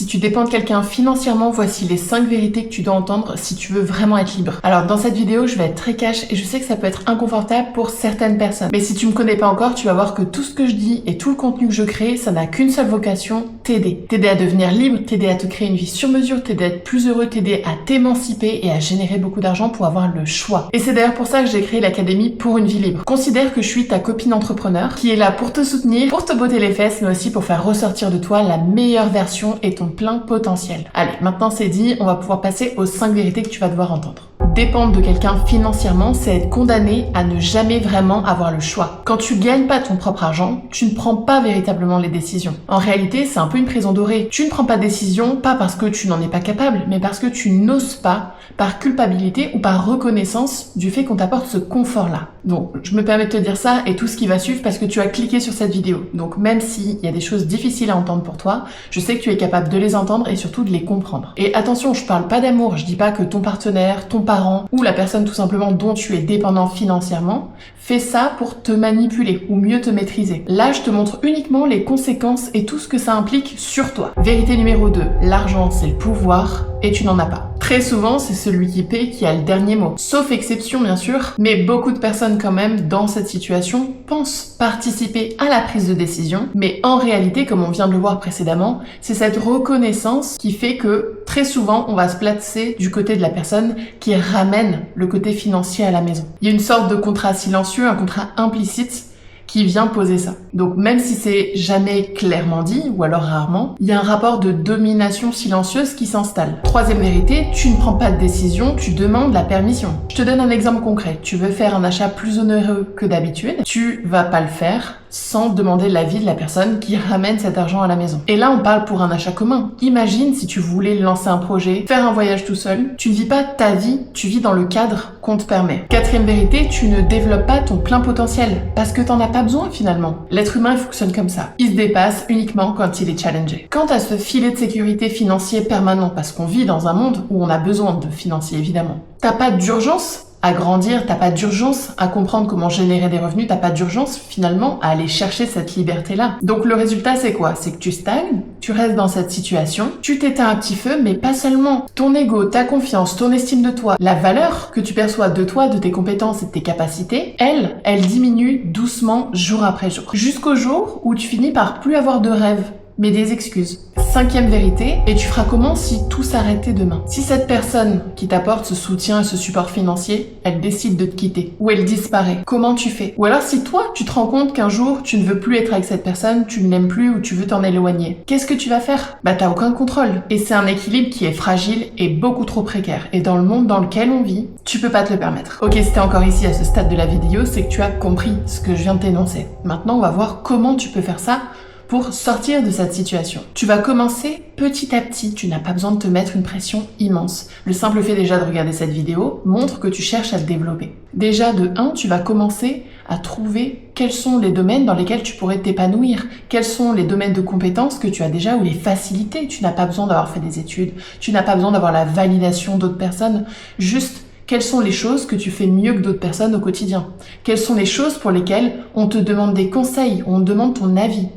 Si tu dépends de quelqu'un financièrement, voici les 5 vérités que tu dois entendre si tu veux vraiment être libre. Alors dans cette vidéo, je vais être très cash et je sais que ça peut être inconfortable pour certaines personnes. Mais si tu me connais pas encore, tu vas voir que tout ce que je dis et tout le contenu que je crée, ça n'a qu'une seule vocation, t'aider. T'aider à devenir libre, t'aider à te créer une vie sur mesure, t'aider à être plus heureux, t'aider à t'émanciper et à générer beaucoup d'argent pour avoir le choix. Et c'est d'ailleurs pour ça que j'ai créé l'Académie pour une vie libre. Considère que je suis ta copine entrepreneur qui est là pour te soutenir, pour te botter les fesses, mais aussi pour faire ressortir de toi la meilleure version et ton plein potentiel. Allez, maintenant c'est dit, on va pouvoir passer aux 5 vérités que tu vas devoir entendre. Dépendre de quelqu'un financièrement, c'est être condamné à ne jamais vraiment avoir le choix. Quand tu gagnes pas ton propre argent, tu ne prends pas véritablement les décisions. En réalité, c'est un peu une prison dorée. Tu ne prends pas de décision, pas parce que tu n'en es pas capable, mais parce que tu n'oses pas, par culpabilité ou par reconnaissance du fait qu'on t'apporte ce confort-là. Donc, je me permets de te dire ça et tout ce qui va suivre parce que tu as cliqué sur cette vidéo. Donc, même s'il y a des choses difficiles à entendre pour toi, je sais que tu es capable de les entendre et surtout de les comprendre. Et attention, je parle pas d'amour, je dis pas que ton partenaire, ton parent ou la personne tout simplement dont tu es dépendant financièrement fait ça pour te manipuler ou mieux te maîtriser. Là, je te montre uniquement les conséquences et tout ce que ça implique sur toi. Vérité numéro 2, l'argent c'est le pouvoir et tu n'en as pas. Très souvent, c'est celui qui paie qui a le dernier mot. Sauf exception, bien sûr, mais beaucoup de personnes quand même, dans cette situation, pensent participer à la prise de décision. Mais en réalité, comme on vient de le voir précédemment, c'est cette reconnaissance qui fait que très souvent, on va se placer du côté de la personne qui ramène le côté financier à la maison. Il y a une sorte de contrat silencieux, un contrat implicite qui vient poser ça. Donc même si c'est jamais clairement dit, ou alors rarement, il y a un rapport de domination silencieuse qui s'installe. Troisième vérité, tu ne prends pas de décision, tu demandes la permission. Je te donne un exemple concret. Tu veux faire un achat plus onéreux que d'habitude, tu vas pas le faire sans demander l'avis de la personne qui ramène cet argent à la maison. Et là, on parle pour un achat commun. Imagine si tu voulais lancer un projet, faire un voyage tout seul, tu ne vis pas ta vie, tu vis dans le cadre qu'on te permet. Quatrième vérité, tu ne développes pas ton plein potentiel parce que t'en as pas besoin finalement. L'être humain fonctionne comme ça. Il se dépasse uniquement quand il est challengé. Quant à ce filet de sécurité financier permanent, parce qu'on vit dans un monde où on a besoin de financier évidemment, t'as pas d'urgence à grandir, t'as pas d'urgence à comprendre comment générer des revenus, t'as pas d'urgence finalement à aller chercher cette liberté-là. Donc le résultat c'est quoi? C'est que tu stagnes, tu restes dans cette situation, tu t'éteins un petit feu, mais pas seulement. Ton ego, ta confiance, ton estime de toi, la valeur que tu perçois de toi, de tes compétences et de tes capacités, elle diminue doucement jour après jour. Jusqu'au jour où tu finis par plus avoir de rêves, mais des excuses. Cinquième vérité, et tu feras comment si tout s'arrêtait demain? Si cette personne qui t'apporte ce soutien et ce support financier, elle décide de te quitter, ou elle disparaît, comment tu fais? Ou alors si toi, tu te rends compte qu'un jour, tu ne veux plus être avec cette personne, tu ne l'aimes plus ou tu veux t'en éloigner, qu'est-ce que tu vas faire? Bah t'as aucun contrôle. Et c'est un équilibre qui est fragile et beaucoup trop précaire. Et dans le monde dans lequel on vit, tu peux pas te le permettre. Ok, si t'es encore ici à ce stade de la vidéo, c'est que tu as compris ce que je viens de t'énoncer. Maintenant, on va voir comment tu peux faire ça pour sortir de cette situation. Tu vas commencer petit à petit, tu n'as pas besoin de te mettre une pression immense. Le simple fait déjà de regarder cette vidéo montre que tu cherches à te développer. Déjà de 1, tu vas commencer à trouver quels sont les domaines dans lesquels tu pourrais t'épanouir, quels sont les domaines de compétences que tu as déjà ou les facilités. Tu n'as pas besoin d'avoir fait des études, tu n'as pas besoin d'avoir la validation d'autres personnes, juste quelles sont les choses que tu fais mieux que d'autres personnes au quotidien? Quelles sont les choses pour lesquelles on te demande des conseils, on te demande ton avis?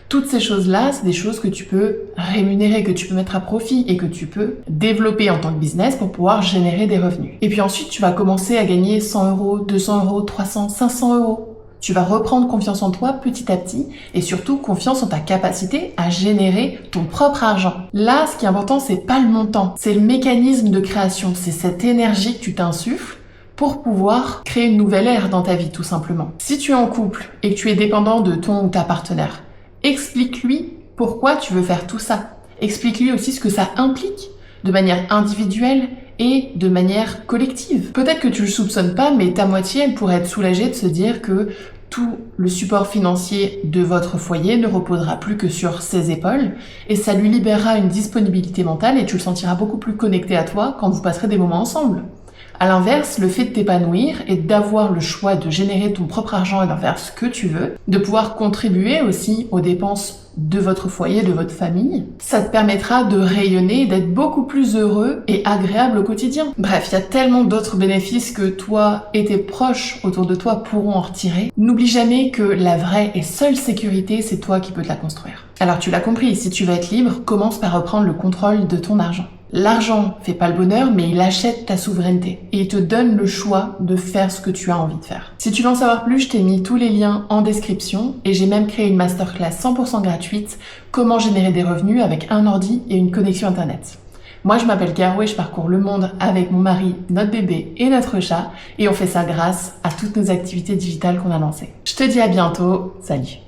Toutes ces choses-là, c'est des choses que tu peux rémunérer, que tu peux mettre à profit et que tu peux développer en tant que business pour pouvoir générer des revenus. Et puis ensuite, tu vas commencer à gagner 100 euros, 200 euros, 300, 500 euros. Tu vas reprendre confiance en toi petit à petit et surtout confiance en ta capacité à générer ton propre argent. Là, ce qui est important, c'est pas le montant, c'est le mécanisme de création, c'est cette énergie que tu t'insuffles pour pouvoir créer une nouvelle ère dans ta vie, tout simplement. Si tu es en couple et que tu es dépendant de ton ou ta partenaire, explique-lui pourquoi tu veux faire tout ça. Explique-lui aussi ce que ça implique de manière individuelle et de manière collective. Peut-être que tu le soupçonnes pas, mais ta moitié, elle pourrait être soulagée de se dire que tout le support financier de votre foyer ne reposera plus que sur ses épaules et ça lui libérera une disponibilité mentale et tu le sentiras beaucoup plus connecté à toi quand vous passerez des moments ensemble. À l'inverse, le fait de t'épanouir et d'avoir le choix de générer ton propre argent et d'en faire ce que tu veux, de pouvoir contribuer aussi aux dépenses de votre foyer, de votre famille, ça te permettra de rayonner et d'être beaucoup plus heureux et agréable au quotidien. Bref, il y a tellement d'autres bénéfices que toi et tes proches autour de toi pourront en retirer. N'oublie jamais que la vraie et seule sécurité, c'est toi qui peux te la construire. Alors tu l'as compris, si tu veux être libre, commence par reprendre le contrôle de ton argent. L'argent fait pas le bonheur, mais il achète ta souveraineté et il te donne le choix de faire ce que tu as envie de faire. Si tu veux en savoir plus, je t'ai mis tous les liens en description et j'ai même créé une masterclass 100% gratuite, comment générer des revenus avec un ordi et une connexion internet. Moi, je m'appelle Caro et je parcours le monde avec mon mari, notre bébé et notre chat et on fait ça grâce à toutes nos activités digitales qu'on a lancées. Je te dis à bientôt, salut!